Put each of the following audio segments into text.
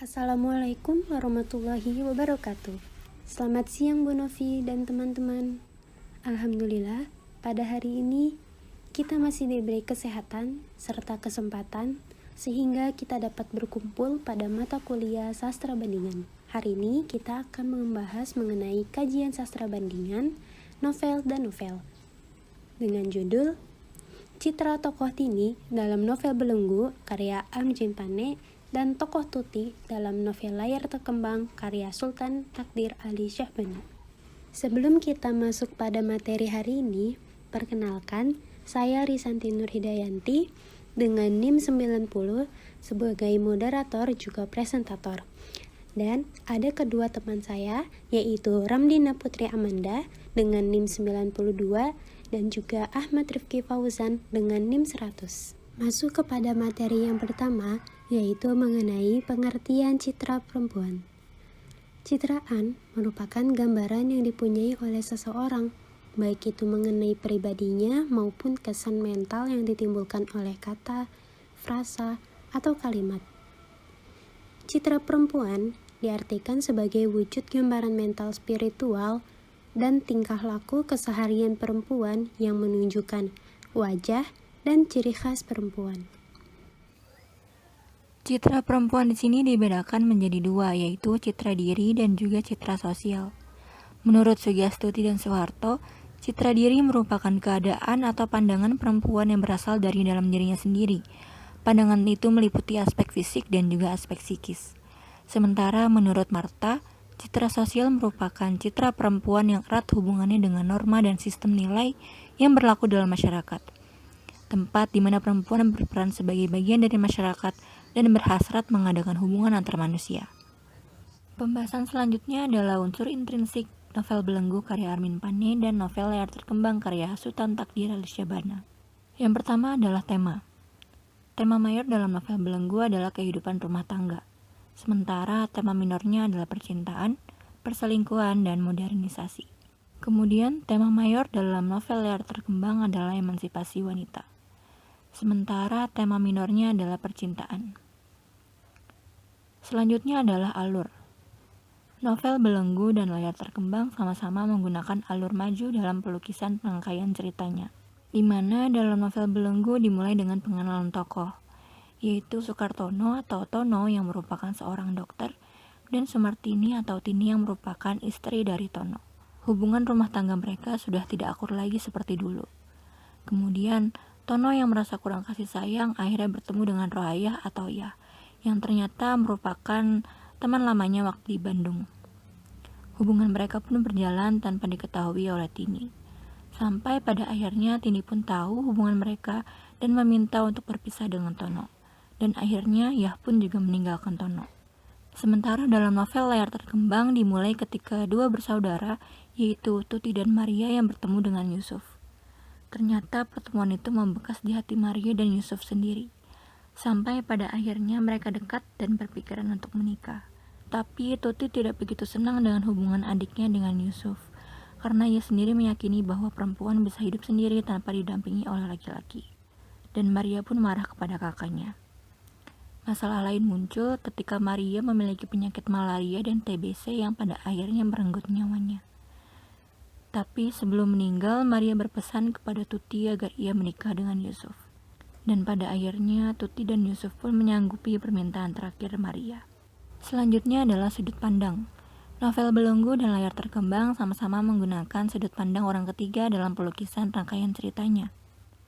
Assalamualaikum warahmatullahi wabarakatuh. Selamat siang Bu Novi dan teman-teman. Alhamdulillah, pada hari ini kita masih diberi kesehatan serta kesempatan sehingga kita dapat berkumpul pada mata kuliah sastra bandingan. Hari ini kita akan membahas mengenai kajian sastra bandingan, novel dan novel. Dengan judul Citra Tokoh Tini dalam novel Belenggu karya Am Jimpane dan Tokoh Tuti dalam novel Layar Terkembang karya Sultan Takdir Ali Syahbani. Sebelum kita masuk pada materi hari ini, perkenalkan saya Risanti Nurhidayanti dengan NIM 90 sebagai moderator juga presentator. Dan ada kedua teman saya yaitu Ramdina Putri Amanda dengan NIM 92 dan juga Ahmad Rifki Fauzan dengan NIM 100. Masuk kepada materi yang pertama, yaitu mengenai pengertian citra perempuan. Citraan merupakan gambaran yang dipunyai oleh seseorang, baik itu mengenai pribadinya maupun kesan mental yang ditimbulkan oleh kata, frasa, atau kalimat. Citra perempuan diartikan sebagai wujud gambaran mental spiritual dan tingkah laku keseharian perempuan yang menunjukkan wajah dan ciri khas perempuan. Citra perempuan di sini dibedakan menjadi dua, yaitu citra diri dan juga citra sosial. Menurut Sugiastuti dan Soeharto, citra diri merupakan keadaan atau pandangan perempuan yang berasal dari dalam dirinya sendiri. Pandangan itu meliputi aspek fisik dan juga aspek psikis. Sementara menurut Marta, citra sosial merupakan citra perempuan yang erat hubungannya dengan norma dan sistem nilai yang berlaku dalam masyarakat. Tempat di mana perempuan berperan sebagai bagian dari masyarakat dan berhasrat mengadakan hubungan antar manusia. Pembahasan selanjutnya adalah unsur intrinsik novel Belenggu karya Armin Pane dan novel Layar Terkembang karya Sultan Takdir Ali Syahbani. Yang pertama adalah tema. Tema mayor dalam novel Belenggu adalah kehidupan rumah tangga. Sementara tema minornya adalah percintaan, perselingkuhan, dan modernisasi. Kemudian tema mayor dalam novel Layar Terkembang adalah emansipasi wanita. Sementara tema minornya adalah percintaan. Selanjutnya adalah alur. Novel Belenggu dan Layar Terkembang sama-sama menggunakan alur maju dalam pelukisan pengangkaian ceritanya, di mana dalam novel Belenggu dimulai dengan pengenalan tokoh, yaitu Sukartono atau Tono yang merupakan seorang dokter, dan Sumartini atau Tini yang merupakan istri dari Tono. Hubungan rumah tangga mereka sudah tidak akur lagi seperti dulu. Kemudian, Tono yang merasa kurang kasih sayang akhirnya bertemu dengan Rohayah atau Ya, yang ternyata merupakan teman lamanya waktu di Bandung. Hubungan mereka pun berjalan tanpa diketahui oleh Tini. Sampai pada akhirnya Tini pun tahu hubungan mereka dan meminta untuk berpisah dengan Tono. Dan akhirnya Yah pun juga meninggalkan Tono. Sementara dalam novel Layar Terkembang dimulai ketika dua bersaudara, yaitu Tuti dan Maria yang bertemu dengan Yusuf. Ternyata pertemuan itu membekas di hati Maria dan Yusuf sendiri. Sampai pada akhirnya mereka dekat dan berpikiran untuk menikah. Tapi Tuti tidak begitu senang dengan hubungan adiknya dengan Yusuf, karena ia sendiri meyakini bahwa perempuan bisa hidup sendiri tanpa didampingi oleh laki-laki. Dan Maria pun marah kepada kakaknya. Masalah lain muncul ketika Maria memiliki penyakit malaria dan TBC yang pada akhirnya merenggut nyawanya. Tapi sebelum meninggal, Maria berpesan kepada Tuti agar ia menikah dengan Yusuf. Dan pada akhirnya Tuti dan Yusuf pun menyanggupi permintaan terakhir Maria. Selanjutnya adalah sudut pandang. Novel Belenggu dan Layar Terkembang sama-sama menggunakan sudut pandang orang ketiga dalam pelukisan rangkaian ceritanya.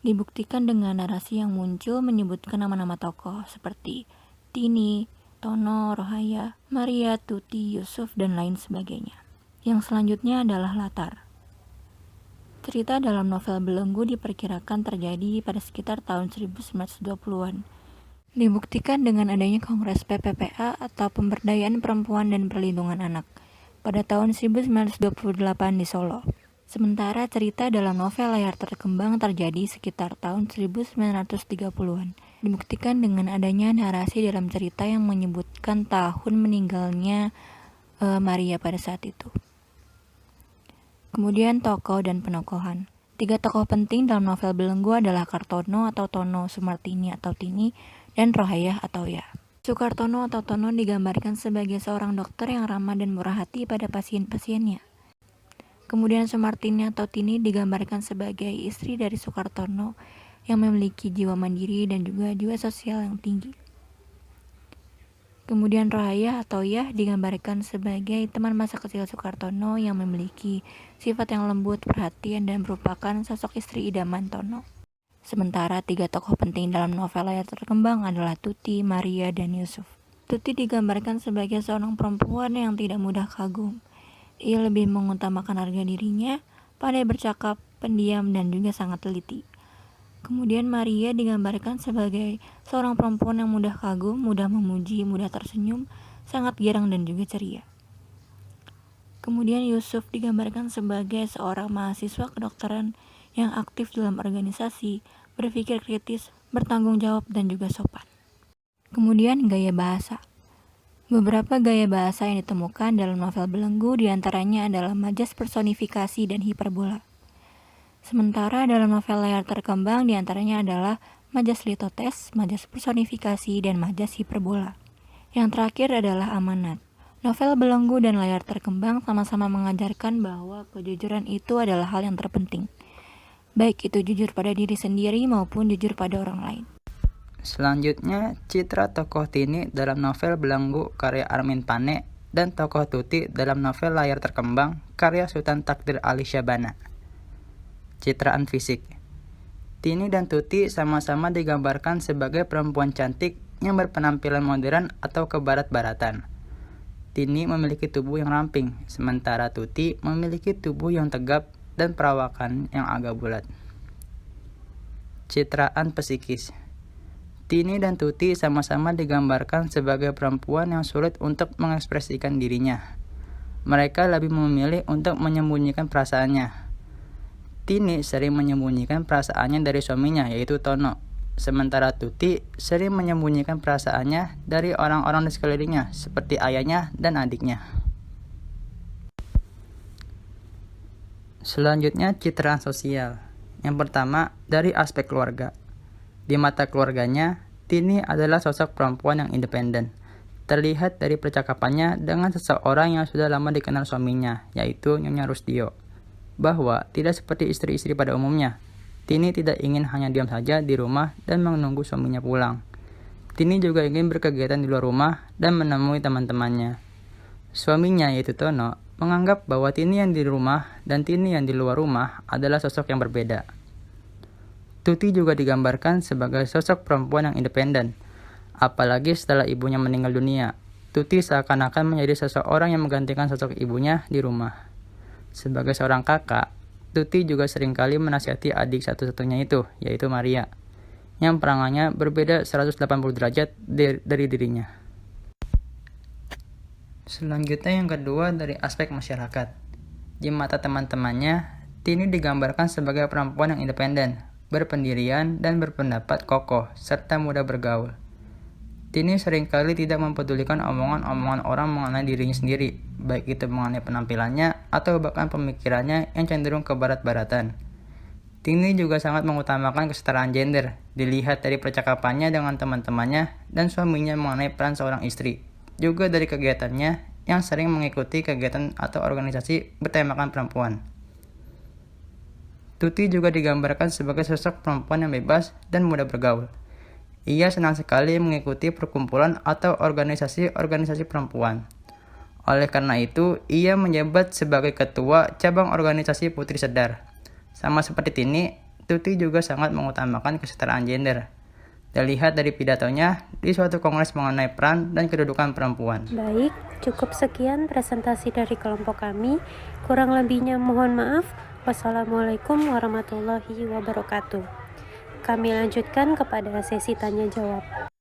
Dibuktikan dengan narasi yang muncul menyebutkan nama-nama tokoh seperti Tini, Tono, Rohayah, Maria, Tuti, Yusuf, dan lain sebagainya. Yang selanjutnya adalah latar. Cerita dalam novel Belenggu diperkirakan terjadi pada sekitar tahun 1920-an. Dibuktikan dengan adanya Kongres PPPA atau Pemberdayaan Perempuan dan Perlindungan Anak pada tahun 1928 di Solo. Sementara cerita dalam novel Layar Terkembang terjadi sekitar tahun 1930-an. Dibuktikan dengan adanya narasi dalam cerita yang menyebutkan tahun meninggalnya Maria pada saat itu. Kemudian tokoh dan penokohan. 3 tokoh penting dalam novel Belenggu adalah Kartono atau Tono, Sumartini atau Tini, dan Rohayah atau Ya. Sukartono atau Tono digambarkan sebagai seorang dokter yang ramah dan murah hati pada pasien-pasiennya. Kemudian Sumartini atau Tini digambarkan sebagai istri dari Sukartono yang memiliki jiwa mandiri dan juga jiwa sosial yang tinggi. Kemudian Rohayah atau Yah digambarkan sebagai teman masa kecil Sukartono yang memiliki sifat yang lembut, perhatian, dan merupakan sosok istri idaman Tono. Sementara 3 tokoh penting dalam novel layar terkembang adalah Tuti, Maria, dan Yusuf. Tuti digambarkan sebagai seorang perempuan yang tidak mudah kagum. Ia lebih mengutamakan harga dirinya, pandai bercakap, pendiam, dan juga sangat teliti. Kemudian Maria digambarkan sebagai seorang perempuan yang mudah kagum, mudah memuji, mudah tersenyum, sangat girang dan juga ceria. Kemudian Yusuf digambarkan sebagai seorang mahasiswa kedokteran yang aktif dalam organisasi, berpikir kritis, bertanggung jawab, dan juga sopan. Kemudian gaya bahasa. Beberapa gaya bahasa yang ditemukan dalam novel Belenggu diantaranya adalah majas personifikasi dan hiperbola. Sementara dalam novel layar terkembang diantaranya adalah majas litotes, majas personifikasi, dan majas hiperbola. Yang terakhir adalah amanat. Novel Belenggu dan layar terkembang sama-sama mengajarkan bahwa kejujuran itu adalah hal yang terpenting. Baik itu jujur pada diri sendiri maupun jujur pada orang lain. Selanjutnya, citra tokoh Tini dalam novel Belenggu karya Armin Pane dan tokoh Tuti dalam novel layar terkembang karya Sultan Takdir Ali Syabana. Citraan fisik. Tini dan Tuti sama-sama digambarkan sebagai perempuan cantik yang berpenampilan modern atau kebarat-baratan. Tini memiliki tubuh yang ramping, sementara Tuti memiliki tubuh yang tegap dan perawakan yang agak bulat. Citraan psikis. Tini dan Tuti sama-sama digambarkan sebagai perempuan yang sulit untuk mengekspresikan dirinya. Mereka lebih memilih untuk menyembunyikan perasaannya. Tini sering menyembunyikan perasaannya dari suaminya, yaitu Tono. Sementara Tuti sering menyembunyikan perasaannya dari orang-orang di sekelilingnya, seperti ayahnya dan adiknya. Selanjutnya, citraan sosial. Yang pertama, dari aspek keluarga. Di mata keluarganya, Tini adalah sosok perempuan yang independen. Terlihat dari percakapannya dengan seseorang yang sudah lama dikenal suaminya, yaitu Nyonya Rustio. Bahwa tidak seperti istri-istri pada umumnya, Tini tidak ingin hanya diam saja di rumah dan menunggu suaminya pulang. Tini juga ingin berkegiatan di luar rumah dan menemui teman-temannya. Suaminya, yaitu Tono, menganggap bahwa Tini yang di rumah dan Tini yang di luar rumah adalah sosok yang berbeda. Tuti juga digambarkan sebagai sosok perempuan yang independen. Apalagi setelah ibunya meninggal dunia, Tuti seakan-akan menjadi seseorang yang menggantikan sosok ibunya di rumah. Sebagai seorang kakak, Tuti juga seringkali menasihati adik satu-satunya itu, yaitu Maria, yang perangannya berbeda 180 derajat dari dirinya. Selanjutnya yang kedua dari aspek masyarakat. Di mata teman-temannya, Tini digambarkan sebagai perempuan yang independen, berpendirian dan berpendapat kokoh, serta mudah bergaul. Tini seringkali tidak mempedulikan omongan-omongan orang mengenai dirinya sendiri, baik itu mengenai penampilannya atau bahkan pemikirannya yang cenderung ke barat-baratan. Tini juga sangat mengutamakan kesetaraan gender, dilihat dari percakapannya dengan teman-temannya dan suaminya mengenai peran seorang istri. Juga dari kegiatannya yang sering mengikuti kegiatan atau organisasi bertemakan perempuan. Tuti juga digambarkan sebagai sosok perempuan yang bebas dan mudah bergaul. Ia senang sekali mengikuti perkumpulan atau organisasi-organisasi perempuan. Oleh karena itu, ia menjabat sebagai ketua cabang organisasi Putri Sedar. Sama seperti Tini, Tuti juga sangat mengutamakan kesetaraan gender. Terlihat dari pidatonya di suatu kongres mengenai peran dan kedudukan perempuan. Baik, cukup sekian presentasi dari kelompok kami. Kurang lebihnya mohon maaf. Wassalamualaikum warahmatullahi wabarakatuh. Kami lanjutkan kepada sesi tanya jawab.